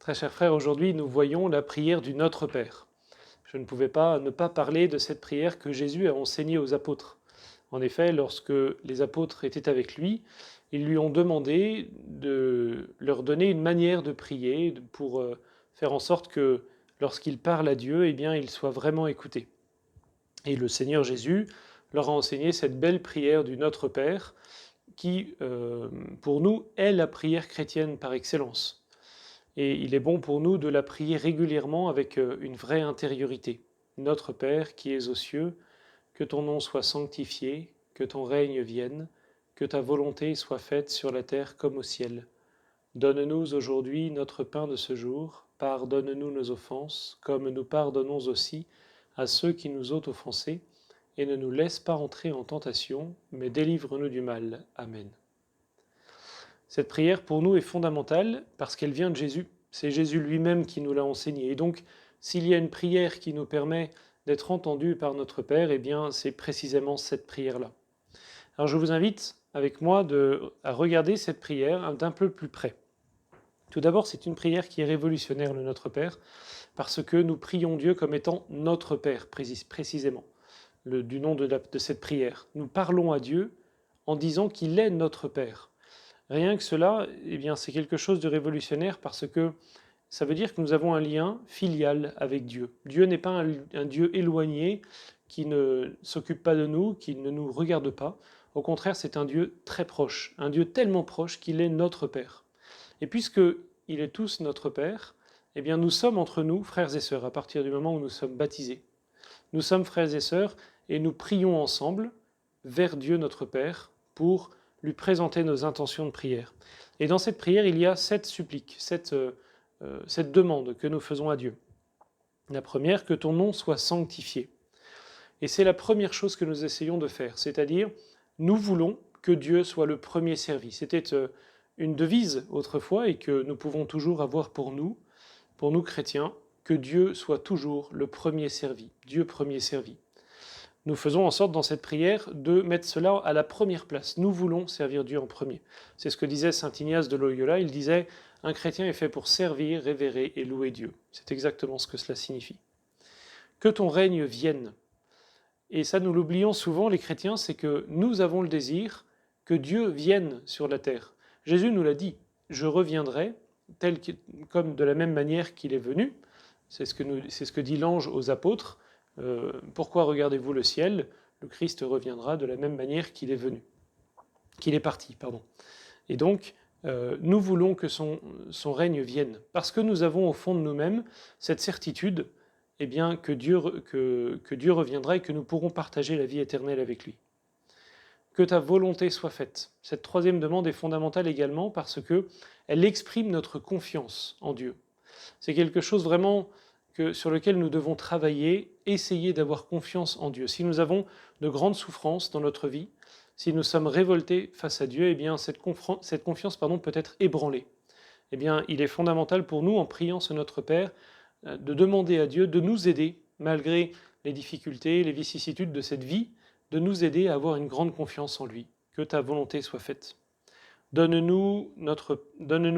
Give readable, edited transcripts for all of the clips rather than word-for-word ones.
Très chers frères, aujourd'hui nous voyons la prière du Notre Père. Je ne pouvais pas ne pas parler de cette prière que Jésus a enseignée aux apôtres. En effet, lorsque les apôtres étaient avec lui, ils lui ont demandé de leur donner une manière de prier pour faire en sorte que lorsqu'ils parlent à Dieu, eh bien, ils soient vraiment écoutés. Et le Seigneur Jésus leur a enseigné cette belle prière du Notre Père qui, pour nous, est la prière chrétienne par excellence. Et il est bon pour nous de la prier régulièrement avec une vraie intériorité. Notre Père qui es aux cieux, que ton nom soit sanctifié, que ton règne vienne, que ta volonté soit faite sur la terre comme au ciel. Donne-nous aujourd'hui notre pain de ce jour, pardonne-nous nos offenses, comme nous pardonnons aussi à ceux qui nous ont offensés, et ne nous laisse pas entrer en tentation, mais délivre-nous du mal. Amen. Cette prière, pour nous, est fondamentale parce qu'elle vient de Jésus. C'est Jésus lui-même qui nous l'a enseignée. Et donc, s'il y a une prière qui nous permet d'être entendus par notre Père, eh bien, c'est précisément cette prière-là. Alors, je vous invite, avec moi, à regarder cette prière d'un peu plus près. Tout d'abord, c'est une prière qui est révolutionnaire, le Notre Père, parce que nous prions Dieu comme étant notre Père, précisément, du nom de cette prière. Nous parlons à Dieu en disant qu'il est notre Père. Rien que cela, eh bien, c'est quelque chose de révolutionnaire parce que ça veut dire que nous avons un lien filial avec Dieu. Dieu n'est pas un Dieu éloigné qui ne s'occupe pas de nous, qui ne nous regarde pas. Au contraire, c'est un Dieu très proche, un Dieu tellement proche qu'il est notre Père. Et puisqu'il est tous notre Père, eh bien, nous sommes entre nous, frères et sœurs, à partir du moment où nous sommes baptisés. Nous sommes frères et sœurs et nous prions ensemble vers Dieu notre Père pour lui présenter nos intentions de prière. Et dans cette prière, il y a 7 suppliques, cette demande que nous faisons à Dieu. La première, que ton nom soit sanctifié. Et c'est la première chose que nous essayons de faire, c'est-à-dire, nous voulons que Dieu soit le premier servi. C'était une devise autrefois et que nous pouvons toujours avoir pour nous chrétiens, que Dieu soit toujours le premier servi, Dieu premier servi. Nous faisons en sorte dans cette prière de mettre cela à la première place. Nous voulons servir Dieu en premier. C'est ce que disait saint Ignace de Loyola. Il disait « Un chrétien est fait pour servir, révérer et louer Dieu ». C'est exactement ce que cela signifie. Que ton règne vienne. Et ça, nous l'oublions souvent, les chrétiens, c'est que nous avons le désir que Dieu vienne sur la terre. Jésus nous l'a dit « Je reviendrai comme de la même manière qu'il est venu ». C'est ce que dit l'ange aux apôtres. Pourquoi regardez-vous le ciel? Le Christ reviendra de la même manière qu'il est venu, qu'il est parti, pardon. Et donc, nous voulons que son règne vienne, parce que nous avons au fond de nous-mêmes cette certitude, eh bien, que Dieu reviendra et que nous pourrons partager la vie éternelle avec lui. Que ta volonté soit faite. Cette troisième demande est fondamentale également parce que elle exprime notre confiance en Dieu. C'est quelque chose vraiment sur lequel nous devons travailler, essayer d'avoir confiance en Dieu. Si nous avons de grandes souffrances dans notre vie, si nous sommes révoltés face à Dieu, eh bien cette confiance peut être ébranlée. Eh bien, il est fondamental pour nous, en priant ce Notre Père, de demander à Dieu de nous aider, malgré les difficultés, les vicissitudes de cette vie, de nous aider à avoir une grande confiance en lui. Que ta volonté soit faite. Donne-nous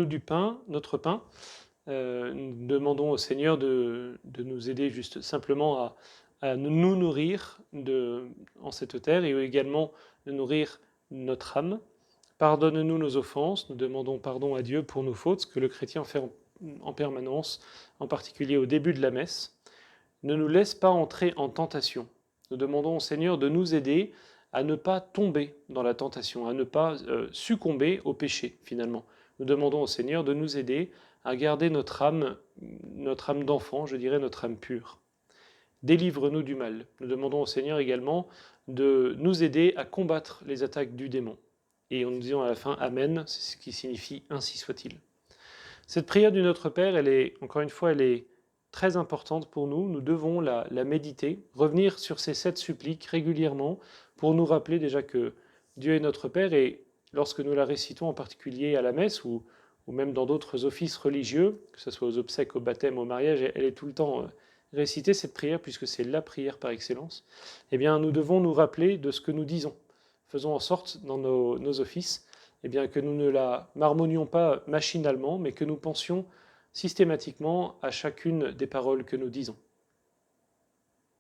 du pain, notre pain. Nous demandons au Seigneur de nous aider juste simplement à nous nourrir en cette terre et également de nourrir notre âme. Pardonne-nous nos offenses, nous demandons pardon à Dieu pour nos fautes, ce que le chrétien fait en permanence, en particulier au début de la messe. Ne nous laisse pas entrer en tentation. Nous demandons au Seigneur de nous aider à ne pas tomber dans la tentation, à ne pas succomber au péché, finalement. Nous demandons au Seigneur de nous aider à garder notre âme d'enfant, je dirais notre âme pure. Délivre-nous du mal. Nous demandons au Seigneur également de nous aider à combattre les attaques du démon. Et en nous disant à la fin « Amen », c'est ce qui signifie « Ainsi soit-il ». Cette prière du Notre Père, elle est très importante pour nous. Nous devons la méditer, revenir sur ces 7 suppliques régulièrement pour nous rappeler déjà que Dieu est notre Père et lorsque nous la récitons en particulier à la messe ou même dans d'autres offices religieux, que ce soit aux obsèques, au baptême, au mariage, elle est tout le temps récitée cette prière puisque c'est la prière par excellence. Eh bien, nous devons nous rappeler de ce que nous disons. Faisons en sorte dans nos offices eh bien, que nous ne la marmonnions pas machinalement, mais que nous pensions systématiquement à chacune des paroles que nous disons.